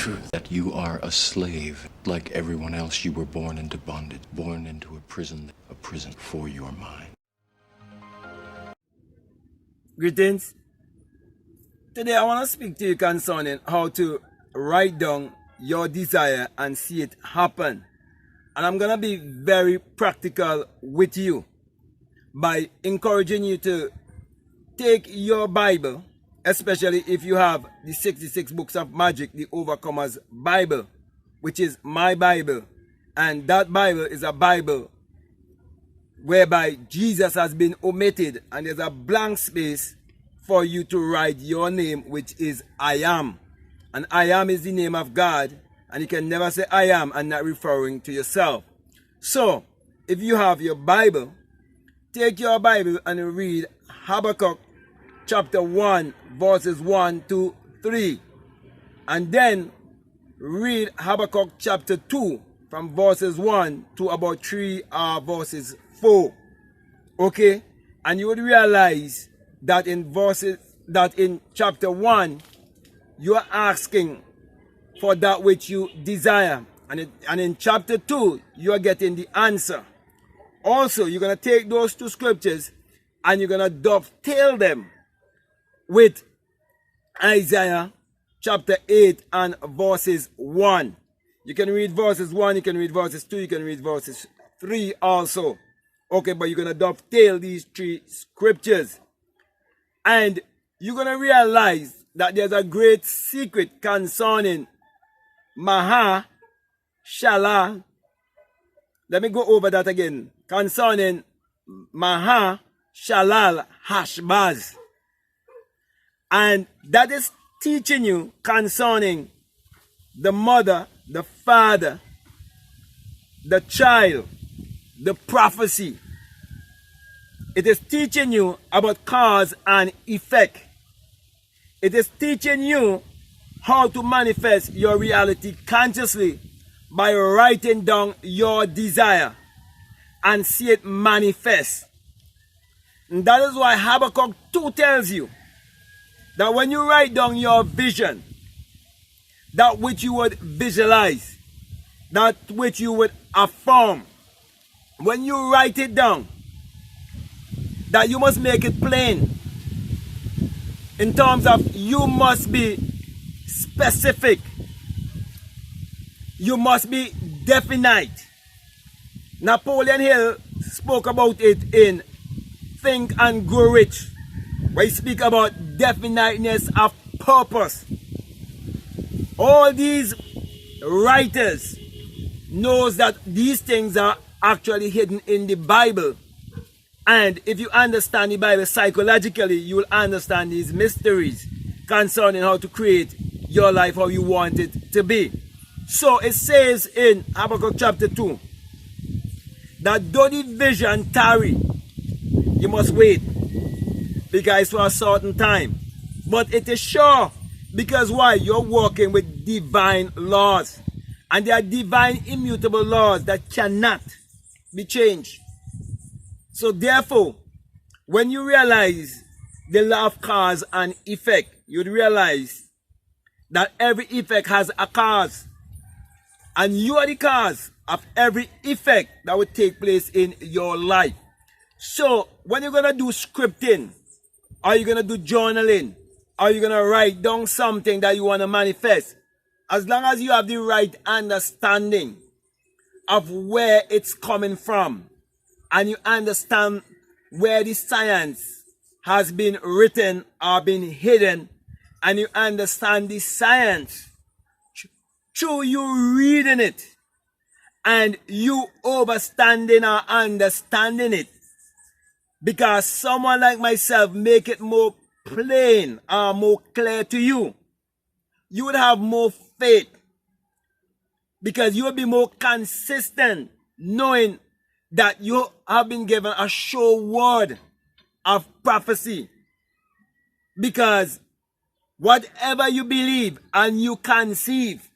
truth that you are a slave. Like everyone else, you were born into bondage, born into a prison for your mind. Greetings. Today I want to speak to you concerning how to write down your desire and see it happen. And I'm going to be very practical with you by encouraging you to take your Bible, especially if you have the 66 books of magic, the Overcomer's Bible, which is my Bible. And that Bible is a Bible whereby Jesus has been omitted, and there's a blank space for you to write your name, which is I am. And I am is the name of God, and you can never say I am and not referring to yourself. So, if you have your Bible, take your Bible and read Habakkuk chapter 1 verses 1 to 3. And then read Habakkuk chapter 2 from verses 1 to about 3 verses 4. Okay? And you would realize that in chapter 1 you are asking for that which you desire. And in chapter 2 you are getting the answer. Also, you're going to take those two scriptures and you're going to dovetail them with Isaiah chapter 8 and verses 1. You can read verses 1, you can read verses 2, you can read verses 3 also. Okay, but you're going to dovetail these three scriptures. And you're going to realize that there's a great secret concerning Maha Shalal. Let me go over that again. Concerning Maha Shalal Hashbaz. And that is teaching you concerning the mother, the father, the child, the prophecy. It is teaching you about cause and effect. It is teaching you how to manifest your reality consciously by writing down your desire and see it manifest. And that is why Habakkuk 2 tells you that when you write down your vision, that which you would visualize, that which you would affirm, when you write it down, that you must make it plain in terms of you must be specific, you must be definite. Napoleon Hill spoke about it in Think and Grow Rich, where he speak about definiteness of purpose. All these writers knows that these things are actually hidden in the Bible. And if you understand the Bible psychologically, you will understand these mysteries concerning how to create your life how you want it to be. So it says in Habakkuk chapter 2 that though the vision tarry, you must wait, because it's for a certain time. But it is sure, because why? You're working with divine laws. And they are divine immutable laws that cannot be changed. So therefore, when you realize the law of cause and effect, you'd realize that every effect has a cause. And you are the cause of every effect that would take place in your life. So when you're going to do scripting, are you going to do journaling? Are you going to write down something that you want to manifest? As long as you have the right understanding of where it's coming from, and you understand where the science has been written or been hidden, and you understand the science through you reading it and you overstanding or understanding it, because someone like myself make it more plain or more clear to you, you would have more faith, because you will be more consistent knowing that you have been given a sure word of prophecy. Because whatever you believe and you conceive,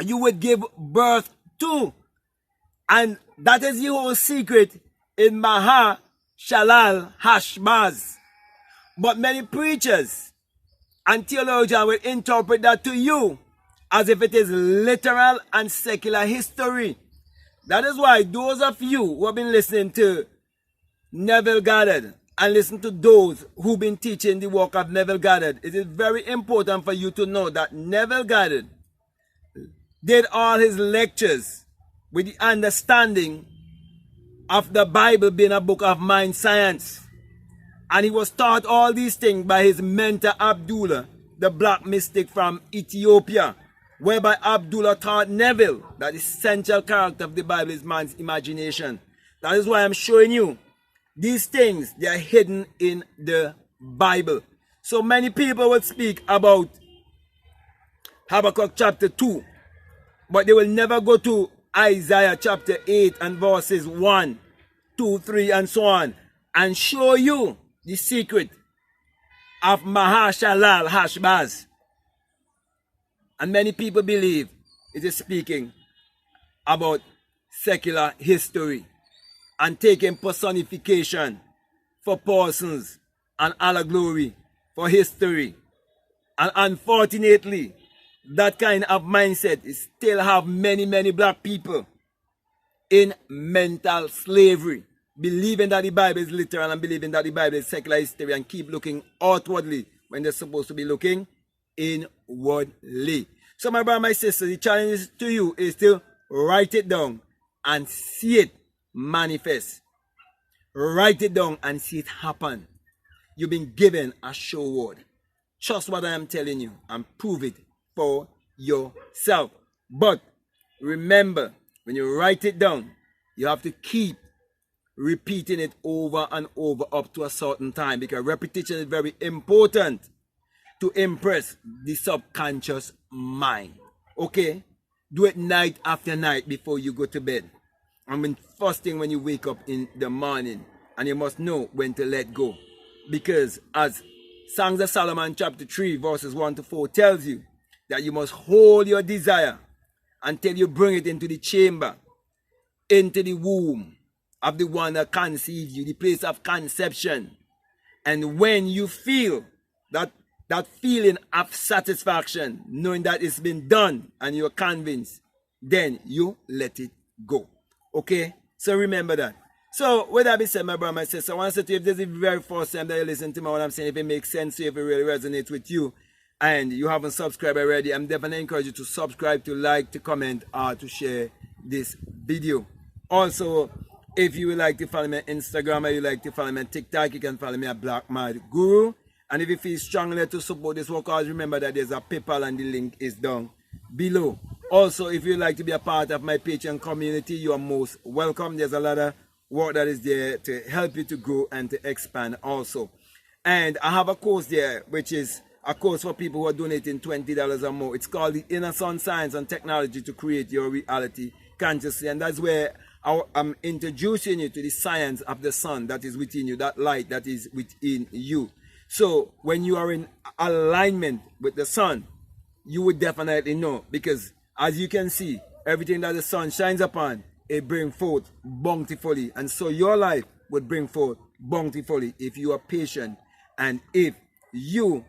you would give birth to. And that is the whole secret in Maha Shalal Hashbaz. But many preachers and theologians will interpret that to you as if it is literal and secular history. That is why those of you who have been listening to Neville Goddard and listen to those who've been teaching the work of Neville Goddard, it is very important for you to know that Neville Goddard did all his lectures with the understanding of the Bible being a book of mind science. And he was taught all these things by his mentor Abdullah, the black mystic from Ethiopia, whereby Abdullah taught Neville that the essential character of the Bible is man's imagination. That is why I'm showing you these things. They are hidden in the Bible. So many people will speak about Habakkuk chapter 2, but they will never go to Isaiah chapter 8 and verses 1, 2, 3 and so on and show you the secret of Mahashalal Hashbaz. And many people believe it is speaking about secular history and taking personification for persons and allegory for history. And unfortunately, that kind of mindset is still have many black people in mental slavery, believing that the Bible is literal and believing that the Bible is secular history and keep looking outwardly when they're supposed to be looking inwardly. So my brother, my sister, the challenge to you is to write it down and see it manifest. Write it down and see it happen. You've been given a sure word. Trust what I am telling you and prove it for yourself. But remember, when you write it down, you have to keep repeating it over and over up to a certain time, because repetition is very important to impress the subconscious mind. Okay? Do it night after night before you go to bed. I mean, first thing when you wake up in the morning, and you must know when to let go. Because as Songs of Solomon chapter 3 verses 1 to 4 tells you that you must hold your desire until you bring it into the chamber, into the womb of the one that conceived you, the place of conception. And when you feel that feeling of satisfaction, knowing that it's been done and you're convinced, then you let it go. Okay? So remember that. So with that being said, my brother, my sister, I want to say to you, if this is the very first time that you listen to me, what I'm saying, if it makes sense to you, if it really resonates with you, and you haven't subscribed already, I'm definitely encourage you to subscribe, to like, to comment, or to share this video. Also, if you would like to follow me on Instagram or you like to follow me on TikTok, you can follow me at Black Mad Guru. And if you feel strongly to support this work, always remember that there's a PayPal and the link is down below. Also, if you'd like to be a part of my Patreon community, you are most welcome. There's a lot of work that is there to help you to grow and to expand also. And I have a course there, which is a course for people who are donating $20 or more. It's called the Inner Sun Science and Technology to Create Your Reality Consciously. And that's where I'm introducing you to the science of the sun that is within you, that light that is within you. So when you are in alignment with the sun, you would definitely know, because as you can see, everything that the sun shines upon, it brings forth bountifully. And so your life would bring forth bountifully if you are patient and if you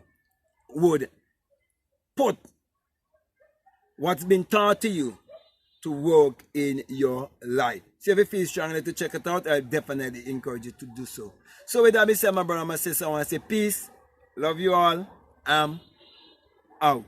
would put what's been taught to you to work in your life. So if you feel strongly to check it out, I definitely encourage you to do so. So with that being said, my brother, my sister, I want to say peace. Love you all. I'm out.